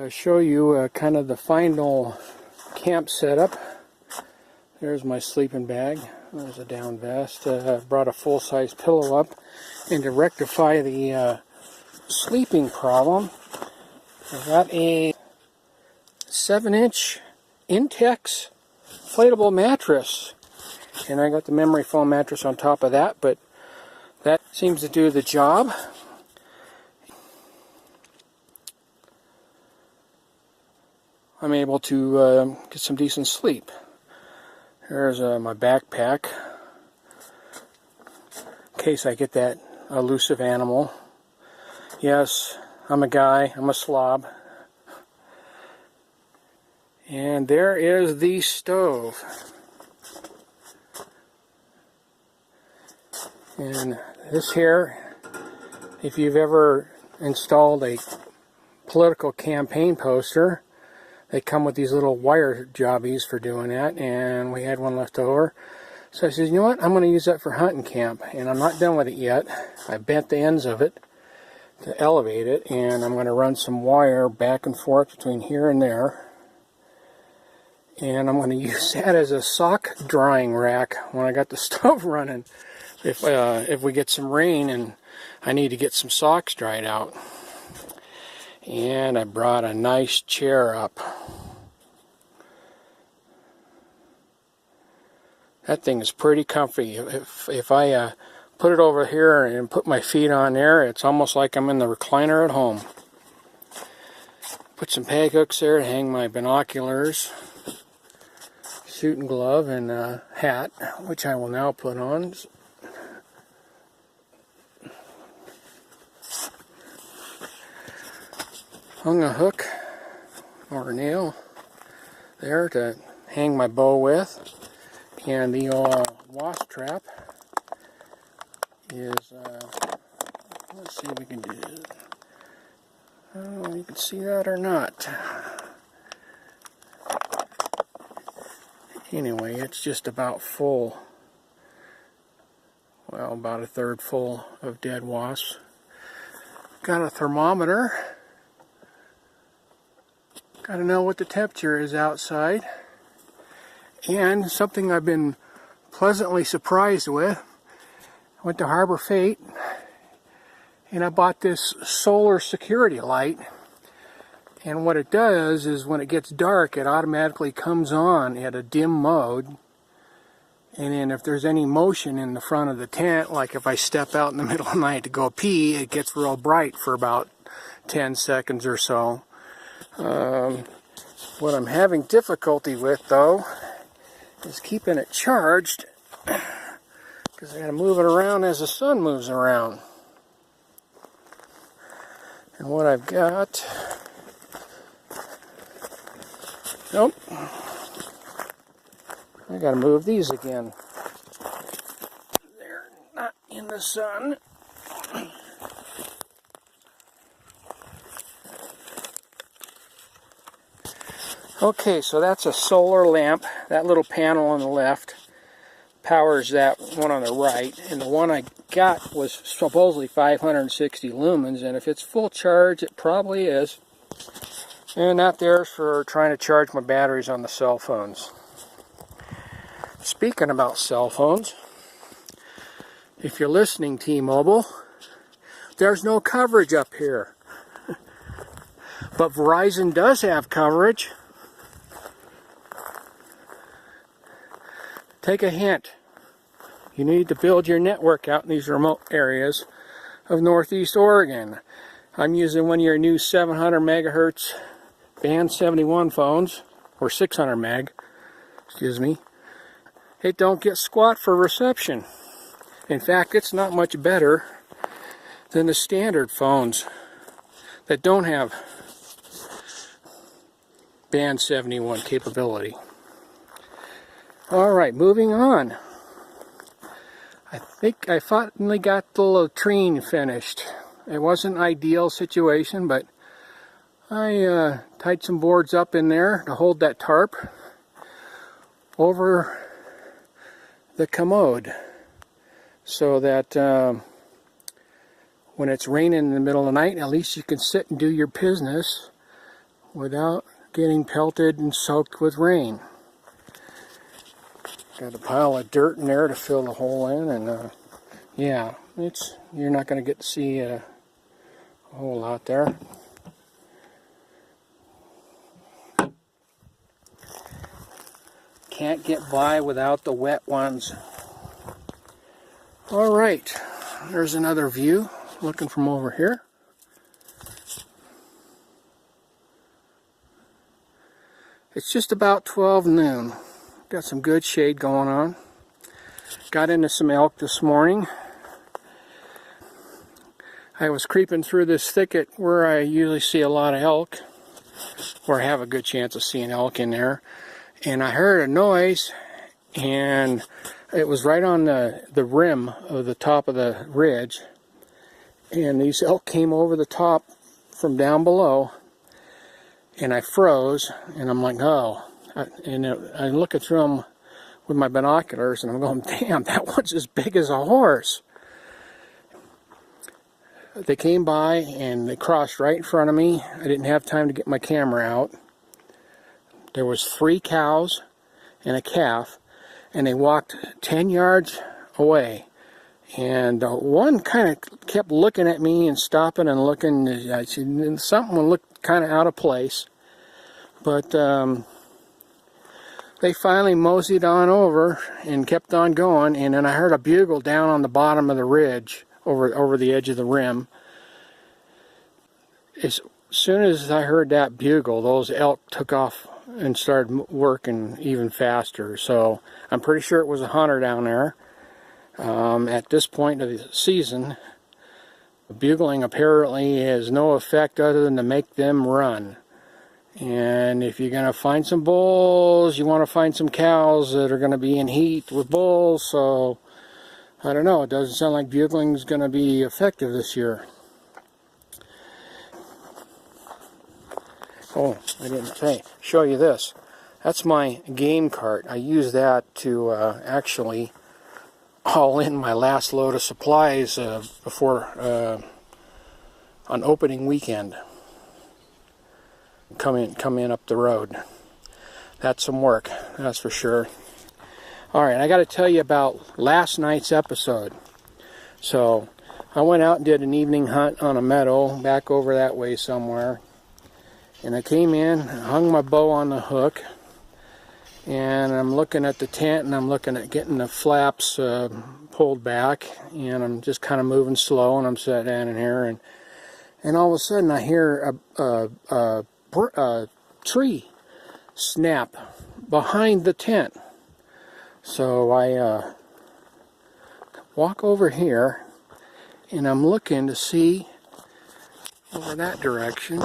show you kind of the final camp setup. There's my sleeping bag. There's a down vest. Brought a full-size pillow up, and to rectify the sleeping problem, I got a 7-inch Intex inflatable mattress, and I got the memory foam mattress on top of that, but that seems to do the job. I'm able to get some decent sleep. There's my backpack in case I get that elusive animal. Yes, I'm a guy, I'm a slob. And there is the stove. And this here, if you've ever installed a political campaign poster, they come with these little wire jobbies for doing that, and we had one left over. So I said, you know what, I'm going to use that for hunting camp, and I'm not done with it yet. I bent the ends of it to elevate it, and I'm going to run some wire back and forth between here and there. And I'm going to use that as a sock drying rack when I got the stove running. If we get some rain and I need to get some socks dried out. And I brought a nice chair up. That thing is pretty comfy. If I put it over here and put my feet on there, it's almost like I'm in the recliner at home. Put some peg hooks there to hang my binoculars, suit and glove, and a hat, which I will now put on. Hung a hook or a nail there to hang my bow with, and the wasp trap is, let's see if we can do it. I don't know if you can see that or not. Anyway, it's just about full. Well, about a third full of dead wasps. Got a thermometer. Got to know what the temperature is outside. And something I've been pleasantly surprised with. I went to Harbor Freight and I bought this solar security light. And what it does is when it gets dark, it automatically comes on at a dim mode. And then if there's any motion in the front of the tent, like if I step out in the middle of the night to go pee, it gets real bright for about 10 seconds or so. What I'm having difficulty with, though, is keeping it charged, because I got to move it around as the sun moves around. And what I've got, nope, I got to move these again. They're not in the sun. Okay, so that's a solar lamp. That little panel on the left powers that one on the right. And the one I got was supposedly 560 lumens. And if it's full charge, it probably is. And that there's for trying to charge my batteries on the cell phones. Speaking about cell phones, if you're listening, T-Mobile, there's no coverage up here. But Verizon does have coverage. Take a hint. You need to build your network out in these remote areas of Northeast Oregon. I'm using one of your new 700 megahertz band 71 phones, or 600 meg, excuse me. It don't get squat for reception. In fact, it's not much better than the standard phones that don't have band 71 capability. Alright, moving on. I think I finally got the latrine finished. It wasn't an ideal situation, but I tied some boards up in there to hold that tarp over the commode so that when it's raining in the middle of the night, at least you can sit and do your business without getting pelted and soaked with rain. Got a pile of dirt in there to fill the hole in, and yeah, you're not going to get to see a hole out there. Can't get by without the wet ones. Alright, there's another view looking from over here. It's just about 12 noon. Got some good shade going on. Got into some elk this morning. I was creeping through this thicket where I usually see a lot of elk, or have a good chance of seeing elk in there. And I heard a noise, and it was right on the rim of the top of the ridge. And these elk came over the top from down below, and I froze, and I'm like, oh. I'm looking through them with my binoculars, and I'm going, damn, that one's as big as a horse. They came by, and they crossed right in front of me. I didn't have time to get my camera out. There was 3 cows and a calf, and they walked 10 yards away. And one kind of kept looking at me and stopping and looking. I said, something looked kind of out of place. But they finally moseyed on over and kept on going. And then I heard a bugle down on the bottom of the ridge over the edge of the rim. As soon as I heard that bugle, those elk took off and started working even faster. So I'm pretty sure it was a hunter down there. At this point of the season, bugling apparently has no effect other than to make them run. And if you're going to find some bulls, you want to find some cows that are going to be in heat with bulls. So I don't know, it doesn't sound like bugling is going to be effective this year. Oh, I didn't show you this. That's my game cart. I use that to actually haul in my last load of supplies before on opening weekend. Come in up the road. That's some work, that's for sure. Alright, I got to tell you about last night's episode. So, I went out and did an evening hunt on a meadow back over that way somewhere. And I came in, hung my bow on the hook, and I'm looking at the tent, and I'm looking at getting the flaps pulled back, and I'm just kind of moving slow, and I'm sitting down in here, and all of a sudden I hear a tree snap behind the tent. So I walk over here, and I'm looking to see over that direction.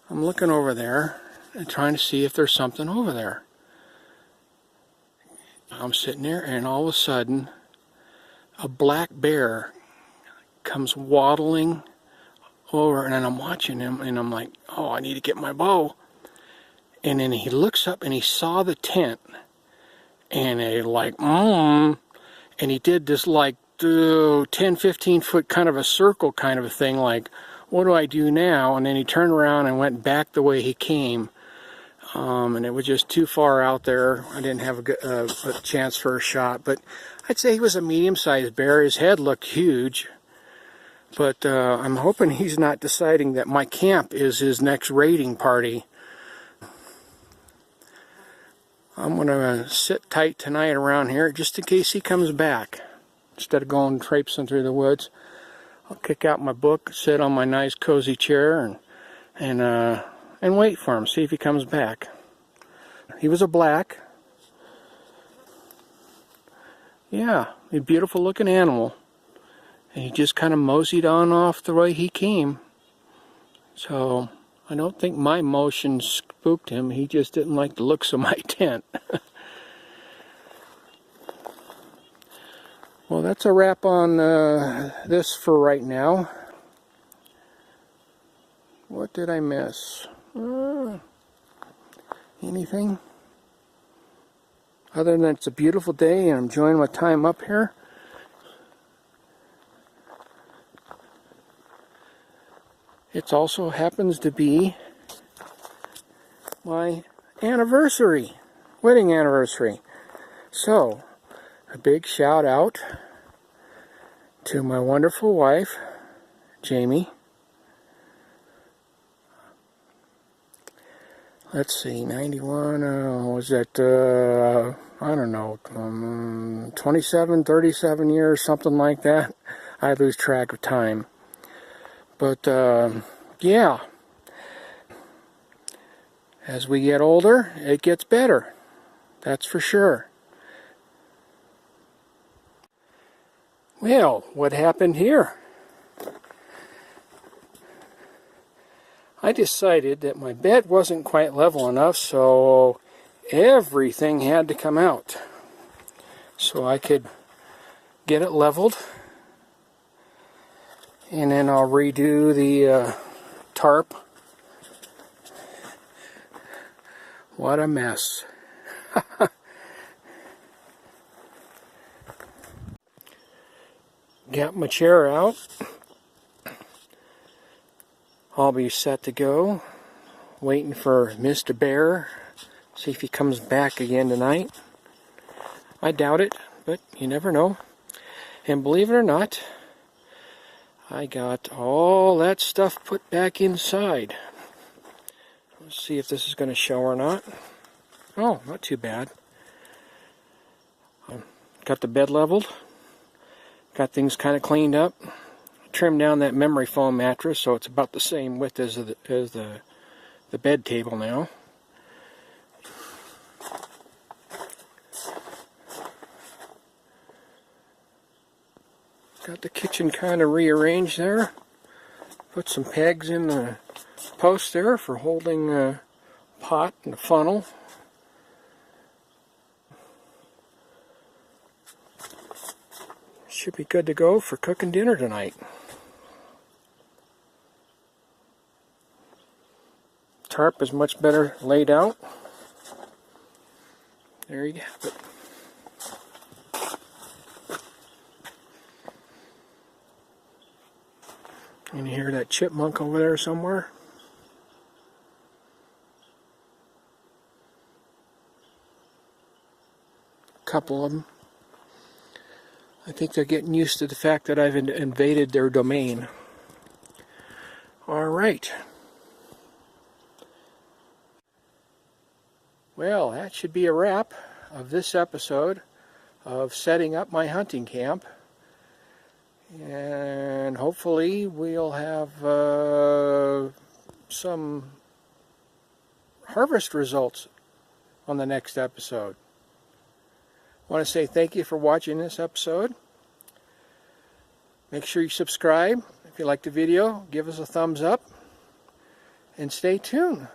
I'm looking over there and trying to see if there's something over there. I'm sitting there, and all of a sudden a black bear comes waddling over, and I'm watching him, and I'm like, oh, I need to get my bow. And then he looks up and he saw the tent, and and he did this like 10-15 foot kind of a circle kind of a thing, like, what do I do now? And then he turned around and went back the way he came. And it was just too far out there. I didn't have a chance for a shot. But I'd say he was a medium-sized bear. His head looked huge. But I'm hoping he's not deciding that my camp is his next raiding party. I'm going to sit tight tonight around here just in case he comes back. Instead of going traipsing through the woods, I'll kick out my book, sit on my nice cozy chair, and wait for him, see if he comes back. He was a black. Yeah, a beautiful looking animal. And he just kind of moseyed on off the way he came. So I don't think my motion spooked him. He just didn't like the looks of my tent. Well, that's a wrap on this for right now. What did I miss? Anything? Other than it's a beautiful day and I'm enjoying my time up here. It also happens to be my anniversary, wedding anniversary. So, a big shout out to my wonderful wife, Jamie. Let's see, 91, was that, I don't know, 27, 37 years, something like that. I lose track of time. But, yeah. As we get older, it gets better. That's for sure. Well, what happened here? I decided that my bed wasn't quite level enough, so everything had to come out so I could get it leveled, and then I'll redo the tarp. What a mess. Got my chair out. I'll be set to go, waiting for Mr. Bear, see if he comes back again tonight. I doubt it, but you never know. And believe it or not, I got all that stuff put back inside. Let's see if this is going to show or not. Oh, not too bad. Got the bed leveled, got things kind of cleaned up. Trimmed down that memory foam mattress so it's about the same width as the bed table now. Got the kitchen kind of rearranged there. Put some pegs in the post there for holding a pot and a funnel. Should be good to go for cooking dinner tonight. Tarp is much better laid out. There you have it. Can you hear that chipmunk over there somewhere? A couple of them. I think they're getting used to the fact that I've invaded their domain. All right. Well, that should be a wrap of this episode of setting up my hunting camp. And hopefully we'll have some harvest results on the next episode. I want to say thank you for watching this episode. Make sure you subscribe. If you like the video, give us a thumbs up. And stay tuned.